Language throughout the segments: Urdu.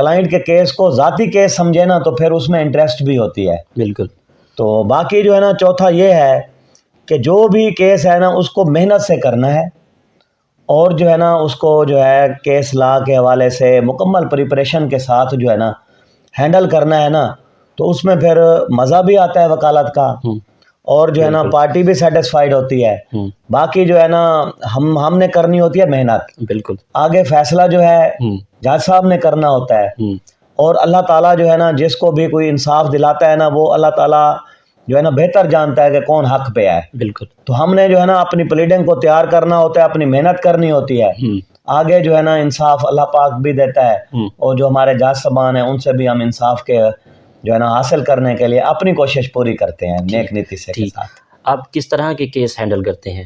کلائنٹ کے کیس کو ذاتی کیس سمجھے نا تو پھر اس میں انٹرسٹ بھی ہوتی ہے. بالکل. تو باقی جو ہے نا چوتھا یہ ہے کہ جو بھی کیس ہے نا اس کو محنت سے کرنا ہے اور جو ہے نا اس کو جو ہے کیس لا کے حوالے سے مکمل پریپریشن کے ساتھ جو ہے نا ہینڈل کرنا ہے نا تو اس میں پھر مزہ بھی آتا ہے وکالت کا اور جو ہے نا پارٹی بھی سیٹسفائیڈ ہوتی ہے. باقی جو ہے نا ہم نے کرنی ہوتی ہے محنت. بالکل. آگے فیصلہ جو ہے جج صاحب نے کرنا ہوتا ہے اور اللہ تعالیٰ جو ہے نا جس کو بھی کوئی انصاف دلاتا ہے نا وہ اللہ تعالیٰ جو ہے نا بہتر جانتا ہے کہ کون حق پہ ہے. بالکل. تو ہم نے جو ہے نا اپنی پلیڈنگ کو تیار کرنا ہوتا ہے, اپنی محنت کرنی ہوتی ہے. آگے جو ہے نا انصاف اللہ پاک بھی دیتا ہے اور جو ہمارے جج صاحبان ہیں ان سے بھی ہم انصاف کے جو ہے نا حاصل کرنے کے لیے اپنی کوشش پوری کرتے ہیں نیک نیتی سے کے ساتھ. آپ کس طرح کے کیس ہینڈل کرتے ہیں؟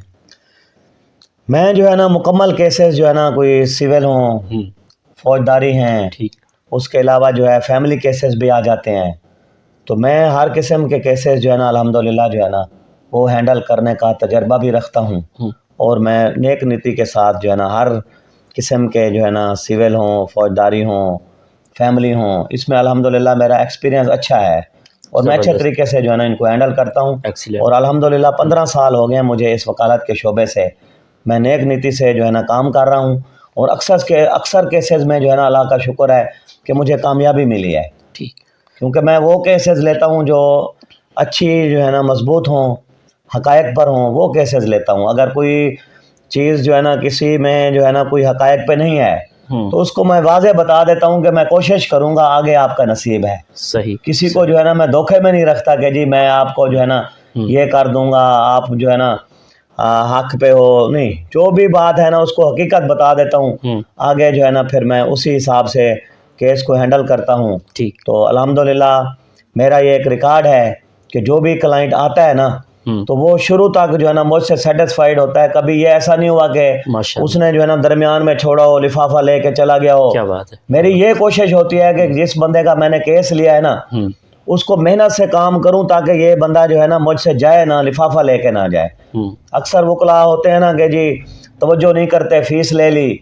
میں جو ہے نا مکمل کیسز جو ہے نا کوئی سول ہوں, فوجداری ہیں, اس کے علاوہ جو ہے فیملی کیسز بھی آ جاتے ہیں. تو میں ہر قسم کے کیسز جو ہے نا الحمدللہ جو ہے نا وہ ہینڈل کرنے کا تجربہ بھی رکھتا ہوں اور میں نیک نیتی کے ساتھ جو ہے نا ہر قسم کے جو ہے نا سول ہوں, فوجداری ہوں, فیملی ہوں, اس میں الحمدللہ میرا ایکسپیرینس اچھا ہے اور میں اچھے طریقے سے جو ہے نا ان کو ہینڈل کرتا ہوں. اور الحمدللہ 15 سال ہو گئے ہیں مجھے اس وکالت کے شعبے سے. میں نیک نیتی سے جو ہے نا کام کر رہا ہوں اور اکثر کیسز میں جو ہے نا اللہ کا شکر ہے کہ مجھے کامیابی ملی ہے. کیونکہ میں وہ کیسز لیتا ہوں جو اچھی جو ہے نا مضبوط ہوں, حقائق پر ہوں, وہ کیسز لیتا ہوں. اگر کوئی چیز جو ہے نا کسی میں جو ہے نا کوئی حقائق پہ نہیں ہے تو اس کو میں واضح بتا دیتا ہوں کہ میں کوشش کروں گا, آگے آپ کا نصیب ہے. صحیح. کسی کو جو ہے نا میں دھوکے میں نہیں رکھتا کہ جی میں آپ کو جو ہے نا یہ کر دوں گا, آپ جو ہے نا حق پہ ہو, نہیں. جو بھی بات ہے نا اس کو حقیقت بتا دیتا ہوں. آگے جو ہے نا پھر میں اسی حساب سے کیس کو ہینڈل کرتا ہوں. تو الحمدللہ میرا یہ ایک ریکارڈ ہے کہ جو بھی کلائنٹ آتا ہے نا تو وہ شروع تک جو ہے نا مجھ سے سیٹسفائیڈ ہوتا ہے. کبھی یہ ایسا نہیں ہوا کہ اس نے جو ہے نا درمیان میں چھوڑا ہو, لفافہ لے کے چلا گیا ہو. کیا بات ہے. میری یہ کوشش ہوتی ہے کہ جس بندے کا میں نے کیس لیا ہے نا اس کو محنت سے کام کروں تاکہ یہ بندہ جو ہے نا مجھ سے جائے نا, لفافہ لے کے نہ جائے. اکثر وکلا ہوتے ہیں نا کہ جی توجہ نہیں کرتے, فیس لے لی,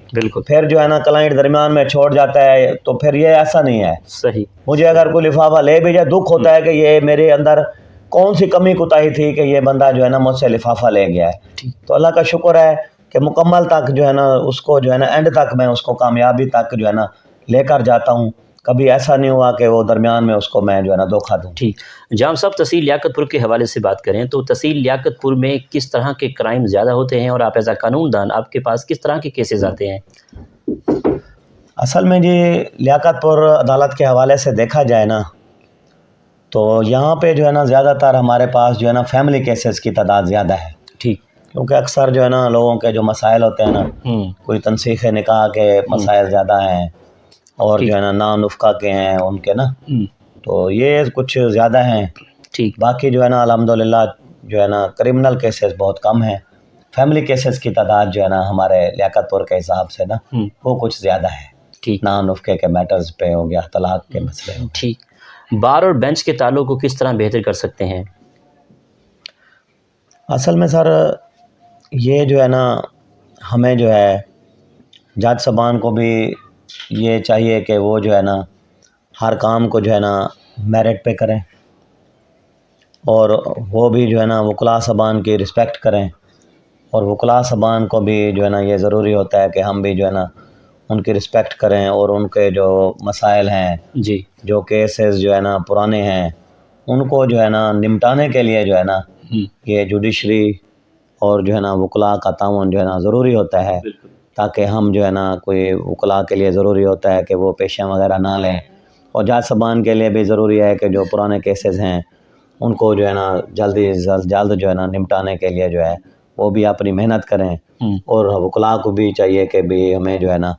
پھر جو ہے نا کلائنٹ درمیان میں چھوڑ جاتا ہے. تو پھر یہ ایسا نہیں ہے. صحیح. مجھے اگر کوئی لفافہ لے بھی جائے دکھ ہوتا ہے کہ یہ میرے اندر کون سی کمی کوتاہی تھی کہ یہ بندہ جو ہے نا مجھ سے لفافہ لے گیا ہے. تو اللہ کا شکر ہے کہ مکمل تک جو ہے نا اس کو جو ہے نا اینڈ تک میں اس کو کامیابی تک جو ہے نا لے کر جاتا ہوں. کبھی ایسا نہیں ہوا کہ وہ درمیان میں اس کو میں جو ہے نا دھوکہ دوں. ٹھیک. جام صاحب تحصیل لیاقت پور کے حوالے سے بات کریں تو تحصیل لیاقت پور میں کس طرح کے کرائم زیادہ ہوتے ہیں اور آپ ایز اے قانون دان آپ کے پاس کس طرح کے کیسز آتے ہیں؟ اصل میں جی لیاقت پور عدالت کے حوالے سے دیکھا جائے نا تو یہاں پہ جو ہے نا زیادہ تر ہمارے پاس جو ہے نا فیملی کیسز کی تعداد زیادہ ہے. ٹھیک. کیونکہ اکثر جو ہے نا لوگوں کے جو مسائل ہوتے ہیں نا کوئی تنسیخ نکاح کے مسائل زیادہ ہیں اور جو ہے نا نفقہ کے ہیں ان کے نا, تو یہ کچھ زیادہ ہیں. ٹھیک. باقی جو ہے نا الحمدللہ جو ہے نا کرمنل کیسز بہت کم ہیں. فیملی کیسز کی تعداد جو ہے نا ہمارے لیاقت پور کے حساب سے نا وہ کچھ زیادہ ہے. ٹھیک. نفقے کے میٹرز پہ ہو گیا, طلاق کے مسئلے. ٹھیک. بار اور بینچ کے تعلق کو کس طرح بہتر کر سکتے ہیں؟ اصل میں سر یہ جو ہے نا ہمیں جو ہے جج صاحبان کو بھی یہ چاہیے کہ وہ جو ہے نا ہر کام کو جو ہے نا میرٹ پہ کریں اور وہ بھی جو ہے نا وکلا صاحبان کی رسپیکٹ کریں. اور وکلا صاحبان کو بھی جو ہے نا یہ ضروری ہوتا ہے کہ ہم بھی جو ہے نا ان کی رسپیکٹ کریں اور ان کے جو مسائل ہیں جی جو کیسز جو ہے نا پرانے ہیں ان کو جو ہے نا نمٹانے کے لیے جو ہے نا یہ جوڈیشری اور جو ہے نا وکلا کا تعاون جو ہے نا ضروری ہوتا ہے تاکہ ہم جو ہے نا کوئی وکلا کے لیے ضروری ہوتا ہے کہ وہ پیشیاں وغیرہ نہ لیں اور جج صاحبان کے لیے بھی ضروری ہے کہ جو پرانے کیسز ہیں ان کو جو ہے نا جلد جو ہے نا نمٹانے کے لیے جو ہے وہ بھی اپنی محنت کریں. اور وکلا کو بھی چاہیے کہ بھی ہمیں جو ہے نا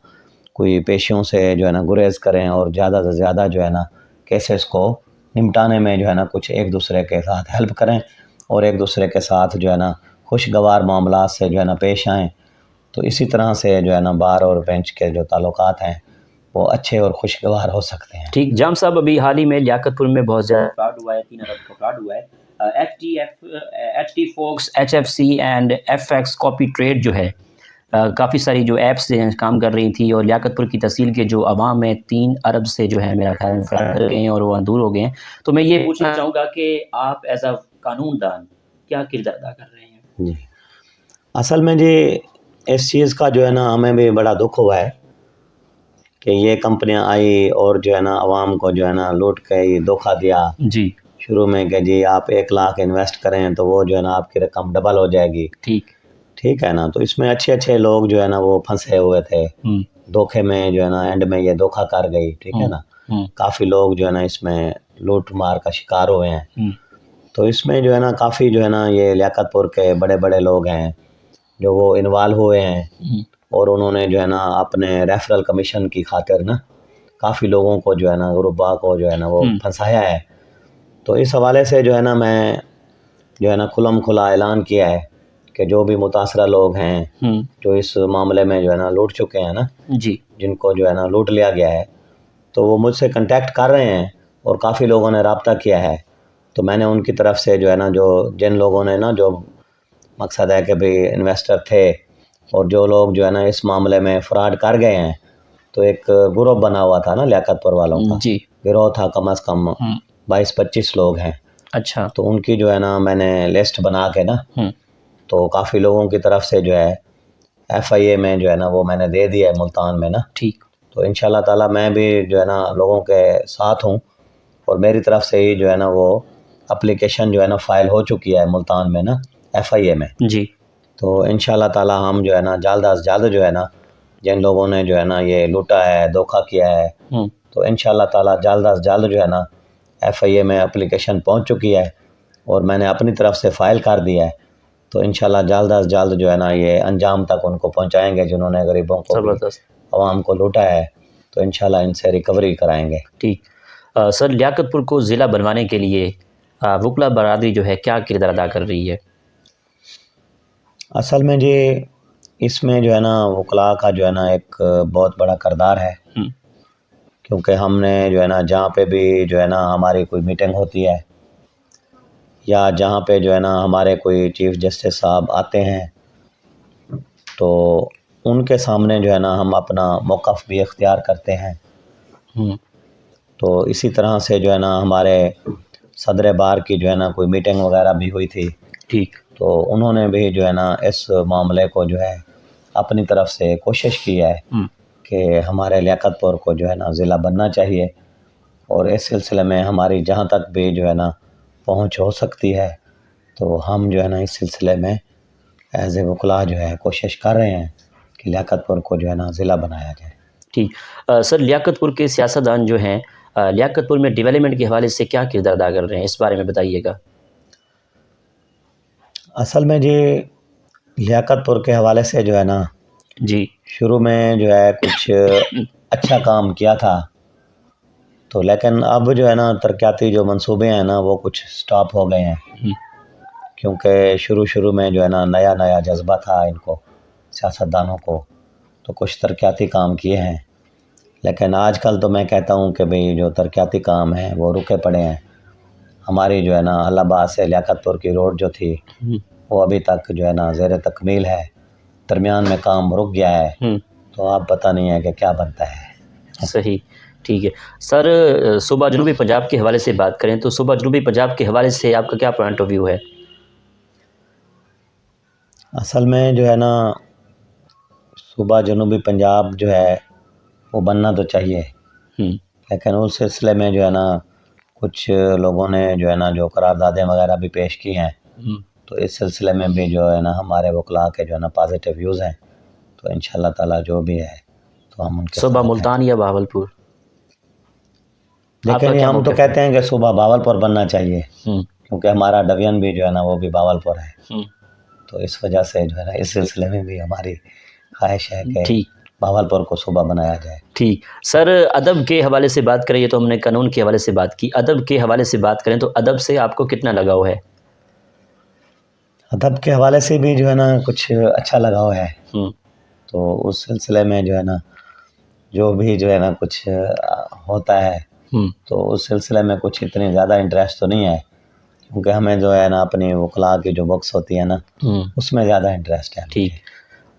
کوئی پیشیوں سے جو ہے نا گریز کریں اور زیادہ سے زیادہ جو ہے نا کیسز کو نمٹانے میں جو ہے نا کچھ ایک دوسرے کے ساتھ ہیلپ کریں اور ایک دوسرے کے ساتھ جو ہے نا خوشگوار معاملات سے جو ہے نا پیش آئیں. تو اسی طرح سے جو ہے نا بار اور بینچ کے جو تعلقات ہیں وہ اچھے اور خوشگوار ہو سکتے ہیں. ٹھیک. جام صاحب ابھی حال ہی میں لیاقت پور میں بہت زیادہ فراڈ ہوا ہے, 3 ارب کا فراڈ ہوا ہے. H T Focus, H F C and F X copy trade جو ہے کافی ساری جو ایپس کام کر رہی تھی، اور لیاقت پور کی تحصیل کے جو عوام ہے 3 ارب سے جو ہے میرا خیال فرار کر گئے ہیں اور وہ دور ہو گئے ہیں. تو میں یہ پوچھنا چاہوں گا کہ آپ ایز اے قانون دان کیا کردار ادا کر رہے ہیں؟ جی اصل میں جی اس چیز کا جو ہے نا ہمیں بھی بڑا دکھ ہوا ہے کہ یہ کمپنیاں آئی اور جو ہے نا عوام کو جو ہے نا لوٹ کے دھوکہ دیا جی شروع میں کہ جی آپ 1 لاکھ انویسٹ کریں تو وہ جو ہے نا آپ کی رقم ڈبل ہو جائے گی. ٹھیک ہے نا. تو اس میں اچھے لوگ جو ہے نا وہ پھنسے ہوئے تھے دھوکے میں جو ہے نا اینڈ میں یہ دھوکہ کر گئی. ٹھیک ہے نا. کافی لوگ جو ہے نا اس میں لوٹ مار کا شکار ہوئے ہیں. تو اس میں جو ہے نا کافی جو ہے نا یہ لیاقت پور کے بڑے لوگ ہیں جو وہ انوالو ہوئے ہیں اور انہوں نے جو ہے نا اپنے ریفرل کمیشن کی خاطر نا کافی لوگوں کو جو ہے نا غربا کو جو ہے نا وہ پھنسایا ہے. تو اس حوالے سے جو ہے نا میں جو ہے نا کھلم کھلا اعلان کیا ہے کہ جو بھی متاثرہ لوگ ہیں جو اس معاملے میں جو ہے نا لوٹ چکے ہیں نا جی جن کو جو ہے نا لوٹ لیا گیا ہے تو وہ مجھ سے کنٹیکٹ کر رہے ہیں اور کافی لوگوں نے رابطہ کیا ہے. تو میں نے ان کی طرف سے جو ہے نا جن لوگوں نے نا جو مقصد ہے کہ بھئی انویسٹر تھے اور جو لوگ جو ہے نا اس معاملے میں فراڈ کر گئے ہیں تو ایک گروہ بنا ہوا تھا نا لیاقت پور والوں کا. جی گروہ تھا کم از کم 22-25 لوگ ہیں. اچھا. تو ان کی جو ہے نا میں نے لسٹ بنا کے نا تو کافی لوگوں کی طرف سے جو ہے FIA میں جو ہے نا وہ میں نے دے دیا ہے ملتان میں نا. ٹھیک. تو انشاءاللہ تعالی میں بھی جو ہے نا لوگوں کے ساتھ ہوں اور میری طرف سے ہی جو ہے نا وہ اپلیکیشن جو ہے نا فائل ہو چکی ہے ملتان میں نا FIA میں. جی. تو انشاءاللہ تعالی ہم جو ہے نا جلد از جلد جو ہے نا جن لوگوں نے جو ہے نا یہ لوٹا ہے دھوکہ کیا ہے تو انشاءاللہ تعالی جلد از جلد جو ہے نا FIA میں اپلیکیشن پہنچ چکی ہے اور میں نے اپنی طرف سے فائل کر دیا ہے. تو انشاءاللہ جلد از جلد جو ہے نا یہ انجام تک ان کو پہنچائیں گے جنہوں نے غریبوں کو عوام کو لوٹا ہے. تو انشاءاللہ ان سے ریکوری کرائیں گے. ٹھیک. سر لیاقت پور کو ضلع بنوانے کے لیے وکلا برادری جو ہے کیا کردار ادا کر رہی ہے؟ اصل میں جی اس میں جو ہے نا وکلا کا جو ہے نا ایک بہت بڑا کردار ہے کیونکہ ہم نے جو ہے نا جہاں پہ بھی جو ہے نا ہماری کوئی میٹنگ ہوتی ہے یا جہاں پہ جو ہے نا ہمارے کوئی چیف جسٹس صاحب آتے ہیں تو ان کے سامنے جو ہے نا ہم اپنا موقف بھی اختیار کرتے ہیں. تو اسی طرح سے جو ہے نا ہمارے صدر بار کی جو ہے نا کوئی میٹنگ وغیرہ بھی ہوئی تھی. ٹھیک. تو انہوں نے بھی جو ہے نا اس معاملے کو جو ہے اپنی طرف سے کوشش کی ہے کہ ہمارے لیاقت پور کو جو ہے نا ضلع بننا چاہیے اور اس سلسلے میں ہماری جہاں تک بھی جو ہے نا پہنچ ہو سکتی ہے تو ہم جو ہے نا اس سلسلے میں ایز اے وکلا جو ہے کوشش کر رہے ہیں کہ لیاقت پور کو جو ہے نا ضلع بنایا جائے. ٹھیک. سر لیاقت پور کے سیاستدان جو ہیں لیاقت پور میں ڈیولپمنٹ کے حوالے سے کیا کردار ادا کر رہے ہیں، اس بارے میں بتائیے گا. اصل میں جی لیاقت پور کے حوالے سے جو ہے نا جی شروع میں جو ہے کچھ اچھا کام کیا تھا تو لیکن اب جو ہے نا ترقیاتی جو منصوبے ہیں نا وہ کچھ سٹاپ ہو گئے ہیں کیونکہ شروع میں جو ہے نا نیا جذبہ تھا ان کو سیاستدانوں کو تو کچھ ترقیاتی کام کیے ہیں لیکن آج کل تو میں کہتا ہوں کہ بھئی جو ترقیاتی کام ہیں وہ رکے پڑے ہیں. ہماری جو ہے نا الہ آباد سے لیاقت پور کی روڈ جو تھی وہ ابھی تک جو ہے نا زیر تکمیل ہے، درمیان میں کام رک گیا ہے تو اب پتہ نہیں ہے کہ کیا بنتا ہے. صحیح. ٹھیک ہے. سر صوبہ جنوبی پنجاب کے حوالے سے بات کریں تو صوبہ جنوبی پنجاب کے حوالے سے آپ کا کیا پوائنٹ آف ویو ہے؟ اصل میں جو ہے نا صوبہ جنوبی پنجاب جو ہے وہ بننا تو چاہیے لیکن اس سلسلے میں جو ہے نا کچھ لوگوں نے جو ہے نا جو قراردادیں وغیرہ بھی پیش کی ہیں تو اس سلسلے میں بھی جو ہے نا ہمارے وکلا کے جو ہے نا پازیٹیو ویوز ہیں تو انشاءاللہ تعالی جو بھی ہے تو ہم ان کے صوبہ ملتان یا بہاولپور؟ لیکن ہم تو کہتے ہیں کہ صوبہ بہاولپور بننا چاہیے کیونکہ ہمارا ڈویژن بھی جو ہے نا وہ بھی بہاولپور ہے تو اس وجہ سے جو ہے نا اس سلسلے میں بھی ہماری خواہش ہے کہ بہاولپور کو صوبہ بنایا جائے. ٹھیک. سر ادب کے حوالے سے بات کریں تو ہم نے قانون کے حوالے سے بات کی، ادب کے حوالے سے بات کریں تو ادب سے آپ کو کتنا لگاؤ ہے؟ ادب کے حوالے سے بھی جو ہے نا کچھ اچھا لگاؤ ہے تو اس سلسلے میں جو ہے نا جو بھی جو ہے نا کچھ ہوتا ہے تو اس سلسلے میں کچھ اتنی زیادہ انٹرسٹ تو نہیں ہے کیونکہ ہمیں جو ہے نا اپنی وکلا کی جو بکس ہوتی ہے نا اس میں زیادہ انٹرسٹ ہے. ٹھیک.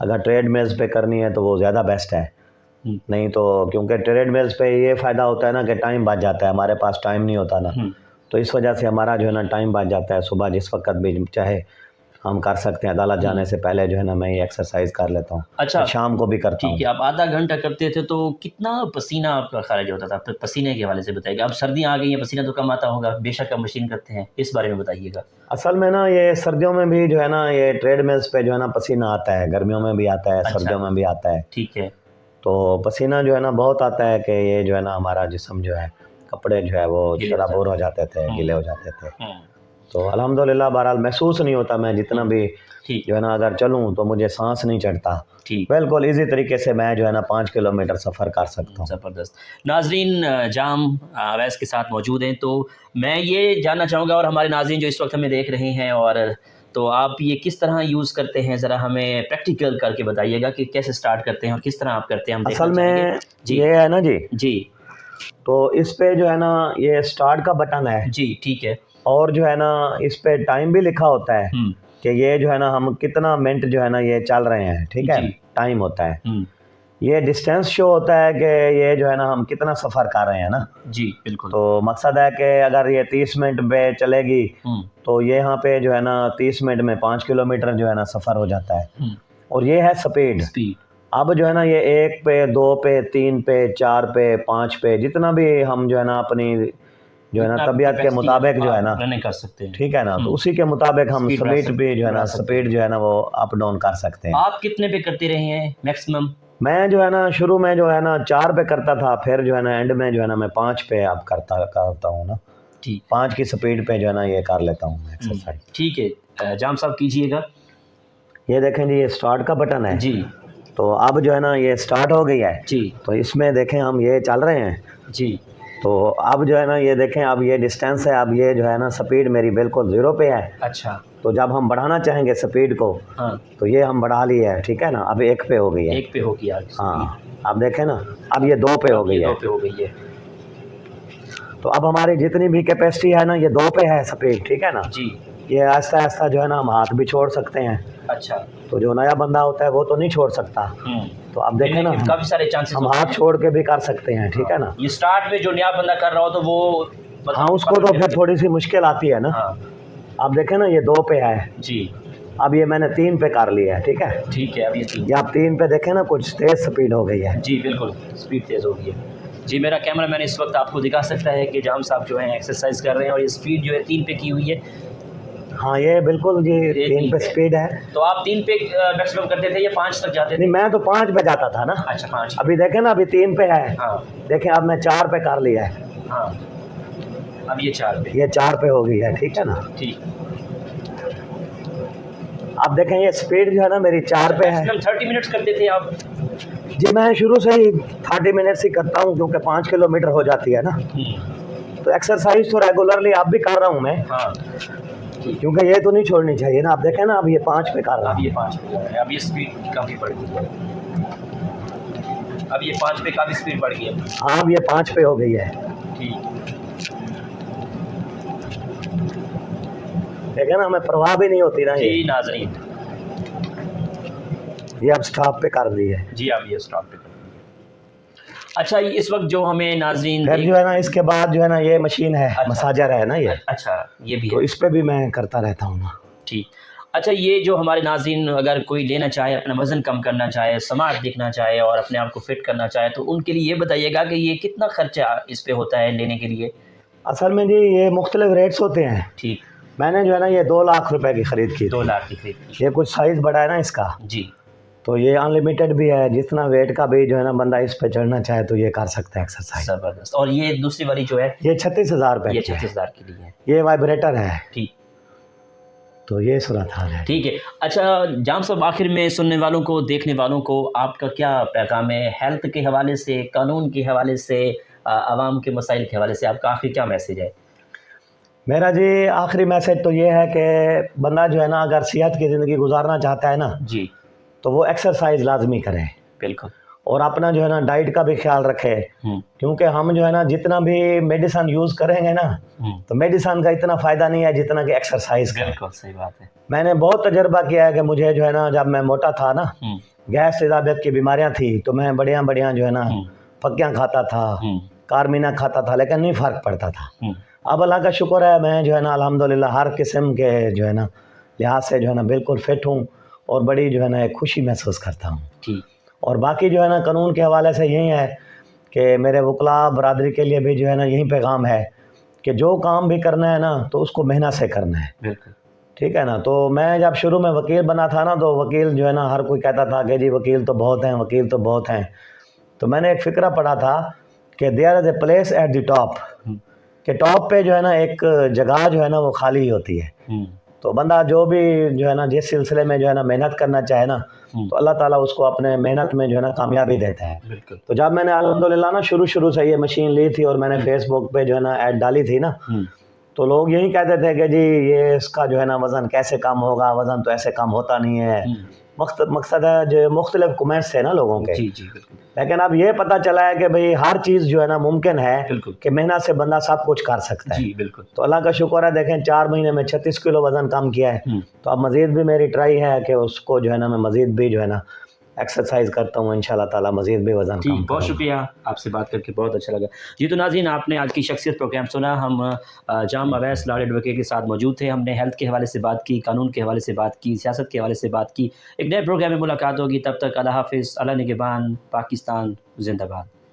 اگر ٹریڈ میلز پہ کرنی ہے تو وہ زیادہ بیسٹ ہے، نہیں تو کیونکہ ٹریڈ میلز پہ یہ فائدہ ہوتا ہے نا کہ ٹائم بچ جاتا ہے، ہمارے پاس ٹائم نہیں ہوتا نا، تو اس وجہ سے ہمارا جو ہے نا ٹائم بچ جاتا ہے، صبح جس وقت بھی چاہے ہم کر سکتے ہیں، عدالت جانے سے پہلے جو ہے نا میں یہ ایکسرسائز کر لیتا ہوں۔ اچھا، شام کو بھی کرتا ہوں۔ ٹھیک ہے، آپ آدھا گھنٹہ کرتے تھے تو کتنا پسینہ آپ کا خارج ہوتا تھا؟ تو پسینے کے حوالے سے بتائیے گا، اب سردیاں آ گئی ہیں، پسینہ تو کم آتا ہوگا، بے شک آپ مشین کرتے ہیں، اس بارے میں بتائیے گا۔ اصل میں نا یہ سردیوں میں بھی جو ہے نا یہ ٹریڈ میلز پہ جو ہے نا پسینہ آتا ہے، گرمیوں میں بھی آتا ہے، سردیوں میں بھی آتا ہے۔ ٹھیک ہے، تو پسینہ جو ہے نا بہت آتا ہے کہ یہ جو ہے نا ہمارا جسم جو ہے، کپڑے جو ہے وہ شرابور ہو جاتے تھے، گیلے ہو جاتے تھے، تو الحمدللہ بہرحال محسوس نہیں ہوتا، میں جتنا بھی جو ہے نا اگر چلوں تو مجھے سانس نہیں چڑھتا، بالکل ایزی طریقے سے میں جو ہے نا 5 کلومیٹر سفر کر سکتا ہوں۔ زبردست۔ ناظرین، جام اویس کے ساتھ موجود ہیں، تو میں یہ جاننا چاہوں گا، اور ہمارے ناظرین جو اس وقت ہمیں دیکھ رہے ہیں، اور تو آپ یہ کس طرح یوز کرتے ہیں، ذرا ہمیں پریکٹیکل کر کے بتائیے گا کہ کیسے سٹارٹ کرتے ہیں اور کس طرح آپ کرتے ہیں، ہم اصل میں یہ ہے نا جی تو اس پہ جو ہے نا یہ سٹارٹ کا بٹن ہے جی، ٹھیک ہے، اور جو ہے نا اس پہ ٹائم بھی لکھا ہوتا ہے کہ یہ جو ہے نا ہم کتنا منٹ جو ہے نا یہ چل رہے ہیں، ٹھیک ہے، ٹائم ہوتا ہے، یہ ڈسٹینس شو ہوتا ہے کہ یہ جو ہے نا ہم کتنا سفر کر رہے ہیں نا، جی بالکل، تو مقصد ہے کہ اگر یہ 30 منٹ پہ چلے گی تو یہاں پہ جو ہے نا 30 منٹ میں 5 کلومیٹر جو ہے نا سفر ہو جاتا ہے، اور یہ ہے سپیڈ۔ اب جو ہے نا یہ 1 پہ 2 پہ 3 پہ 4 پہ 5 پہ جتنا بھی ہم جو ہے نا اپنی جو ہے نا طبیعت کے مطابق جو ہے نا کر سکتے ہیں، ٹھیک ہے نا، تو اسی کے مطابق ہم سپیڈ بھی جو ہے نا سپیڈ جو ہے نا وہ اپ ڈاؤن کر سکتے ہیں۔ آپ کتنے پہ کرتے رہے ہیں میکسیمم؟ میں جو ہے نا شروع میں جو ہے نا 4 پہ کرتا تھا، پھر جو ہے نا اینڈ میں جو ہے نا میں 5 پہ اب کرتا ہوں نا، 5 کی سپیڈ پہ جو ہے نا یہ کر لیتا ہوں میں ایکسرسائز۔ ٹھیک ہے، جام صاحب کیجئے گا۔ یہ دیکھیں جی، یہ سٹارٹ کا بٹن ہے جی، تو اب جو ہے نا یہ سٹارٹ ہو گئی ہے جی، تو اس میں دیکھیں ہم یہ چل رہے ہیں جی، تو اب جو ہے نا یہ دیکھیں اب یہ ڈسٹینس ہے، اب یہ جو ہے نا سپیڈ میری بالکل 0 پہ ہے۔ اچھا، تو جب ہم بڑھانا چاہیں گے سپیڈ کو تو یہ ہم بڑھا لی ہے، ٹھیک ہے نا، اب 1 پہ ہو گئی ہے، 1 پہ ہو گیا، ہاں اب دیکھیں نا اب یہ 2 پہ ہو گئی ہے، تو اب ہماری جتنی بھی کیپیسٹی ہے نا یہ 2 پہ ہے سپیڈ، ٹھیک ہے نا جی، یہ آہستہ آہستہ جو ہے نا ہم ہاتھ بھی چھوڑ سکتے ہیں، اچھا، تو جو نیا بندہ ہوتا ہے وہ تو نہیں چھوڑ سکتا، تو اب دیکھیں نا کافی سارے چانسز ہم ہاتھ چھوڑ کے بھی کر سکتے ہیں، ٹھیک ہے نا۔ یہ سٹارٹ میں جو نیا بندہ کر رہا ہو تو وہ ہاں اس کو تو پھر تھوڑی سی مشکل آتی ہے نا۔ اب دیکھیں نا یہ 2 پہ ہے جی، اب یہ میں نے 3 پہ کر لیا ہے، ٹھیک ہے، ٹھیک ہے، اب یہ آپ 3 پہ دیکھیں نا کچھ تیز سپیڈ ہو گئی ہے۔ جی بالکل، سپیڈ تیز ہو گئی ہے۔ جی میرا کیمرہ مین اس وقت آپ کو دکھا سکتا ہے کہ جام صاحب جو ہیں ایکسرسائز کر رہے ہیں، اور یہ سپیڈ جو ہے 3 پہ کی ہوئی ہے۔ ہاں یہ بالکل جی 3 پہ سپیڈ ہے۔ تو آپ 3 پہ میکسیمم کرتے تھے یا 5 تک جاتے تھے؟ نہیں میں تو 5 پہ جاتا تھا نا۔ اچھا 5۔ ابھی دیکھیں نا ابھی 3 پہ ہے، دیکھیں اب میں 4 پہ کر لیا ہے، ہاں اب یہ 4 پہ، یہ 4 پہ ہو گئی ہے، ٹھیک ہے نا۔ ٹھیک، اب دیکھیں یہ سپیڈ جو ہے نا میری 4 پہ ہے۔ 30 منٹس کرتے تھے آپ؟ جی میں شروع سے ہی 30 منٹس ہی کرتا ہوں کیونکہ 5 کلومیٹر ہو جاتی ہے نا، تو ایکسرسائز تو ریگولرلی اب بھی کر رہا ہوں میں، کیونکہ یہ تو نہیں چھوڑنی چاہیے نا۔ اب دیکھیں نا اب یہ 5 پہ کر رہا ہوں، اب یہ 5 پہ ہے، اب یہ سپیڈ کافی بڑھ گئی ہے، اب یہ 5 پہ کافی سپیڈ بڑھ گئی ہے۔ ہاں اب یہ 5 پہ ہو گئی ہے، ٹھیک، دیکھیں نا ہمیں پرواہ بھی نہیں ہوتی نا۔ جی ناظرین، یہ اب سٹاپ پہ کر دی ہے۔ جی اب یہ سٹاپ پہ کر دی۔ اچھا اس وقت جو ہمیں ناظرین پھر جو ہے نا اس کے بعد جو ہے نا یہ مشین ہے، مساجر ہے نا یہ، اچھا یہ بھی تو ہے، اس پہ بھی میں کرتا رہتا ہوں نا۔ ٹھیک، اچھا یہ جو ہمارے ناظرین اگر کوئی لینا چاہے، اپنا وزن کم کرنا چاہے، سمارٹ دکھنا چاہے اور اپنے آپ کو فٹ کرنا چاہے، تو ان کے لیے یہ بتائیے گا کہ یہ کتنا خرچہ اس پہ ہوتا ہے لینے کے لیے؟ اصل میں جی یہ مختلف ریٹس ہوتے ہیں۔ ٹھیک، میں نے جو ہے نا یہ 2 لاکھ روپے کی خرید کی، 2 لاکھ کی خرید کی۔ یہ کچھ سائز بڑا ہے نا اس کا، جی، تو یہ ان لمیٹڈ بھی ہے، جتنا ویٹ کا بھی جو ہے نا بندہ اس پہ چڑھنا چاہے تو یہ کر سکتا ہے ایکسرسائز۔ زبردست۔ اور یہ دوسری والی جو ہے یہ 36,000 روپے یہ کی ہے، 36,000 کے لیے ہے۔ یہ وائبریٹر ہے۔ ٹھیک، تو یہ صورت حال ہے۔ ٹھیک ہے۔ اچھا جام صاحب، آخر میں سننے والوں کو، دیکھنے والوں کو آپ کا کیا پیغام ہے ہیلتھ کے حوالے سے، قانون کے حوالے سے، عوام کے مسائل کے حوالے سے، آپ کا آخری کیا میسیج ہے؟ میرا جی آخری میسیج تو یہ ہے کہ بندہ جو ہے نا اگر صحت کی زندگی گزارنا چاہتا ہے نا جی تو وہ ایکسرسائز لازمی کرے، بالکل، اور اپنا جو ہے نا ڈائٹ کا بھی خیال رکھے، کیونکہ ہم جو ہے نا جتنا بھی میڈیسن یوز کریں گے نا تو میڈیسن کا اتنا فائدہ نہیں ہے جتنا کہ ایکسرسائز کا۔ بالکل صحیح بات ہے۔ میں نے بہت تجربہ کیا ہے کہ مجھے جو ہے نا جب میں موٹا تھا نا، گیس تیزابیت کی بیماریاں تھی، تو میں بڑیاں جو ہے نا پکیاں کھاتا تھا، کارمینا کھاتا تھا، لیکن نہیں فرق پڑتا تھا۔ اب اللہ کا شکر ہے میں جو ہے نا الحمدللہ ہر قسم کے جو ہے نا لحاظ سے جو ہے نا بالکل فٹ ہوں اور بڑی جو ہے نا ایک خوشی محسوس کرتا ہوں۔ اور باقی جو ہے نا قانون کے حوالے سے یہی ہے کہ میرے وکلاء برادری کے لیے بھی جو ہے نا یہی پیغام ہے کہ جو کام بھی کرنا ہے نا تو اس کو محنت سے کرنا ہے، بالکل ٹھیک ہے نا۔ تو میں جب شروع میں وکیل بنا تھا نا تو وکیل جو ہے نا ہر کوئی کہتا تھا کہ جی وکیل تو بہت ہیں، وکیل تو بہت ہیں۔ تو میں نے ایک فقرہ پڑھا تھا کہ there is a place at the top, کہ ٹاپ پہ جو ہے نا ایک جگہ جو ہے نا وہ خالی ہوتی ہے۔ تو بندہ جو بھی جو ہے نا جس سلسلے میں جو ہے نا محنت کرنا چاہے نا تو اللہ تعالیٰ اس کو اپنے محنت میں جو ہے نا کامیابی دیتا ہے۔ تو جب میں نے الحمدللہ نا شروع سے یہ مشین لی تھی اور میں نے فیس بک پہ جو ہے نا ایڈ ڈالی تھی نا، تو لوگ یہی کہتے تھے کہ جی یہ اس کا جو ہے نا وزن کیسے کم ہوگا، وزن تو ایسے کم ہوتا نہیں ہے۔ مقصد ہے جو مختلف کمنٹس تھے نا لوگوں کے، لیکن اب یہ پتہ چلا ہے کہ بھئی ہر چیز جو ہے نا ممکن ہے کہ محنت سے بندہ سب کچھ کر سکتا ہے۔ تو اللہ کا شکر ہے، دیکھیں 4 مہینے میں 36 کلو وزن کم کیا ہے۔ تو اب مزید بھی میری ٹرائی ہے کہ اس کو جو ہے نا میں مزید بھی جو ہے نا ایکسرسائز کرتا ہوں، انشاءاللہ تعالیٰ مزید بھی وزن کم۔ بہت شکریہ، آپ سے بات کر کے بہت اچھا لگا جی۔ تو ناظرین، آپ نے آج کی شخصیت پروگرام سنا۔ ہم جام اویس لاڈ ایڈوکیٹ کے ساتھ موجود تھے۔ ہم نے ہیلتھ کے حوالے سے بات کی، قانون کے حوالے سے بات کی، سیاست کے حوالے سے بات کی۔ ایک نئے پروگرام میں ملاقات ہوگی، تب تک اللہ حافظ، اللہ نگہبان، پاکستان زندہ باد۔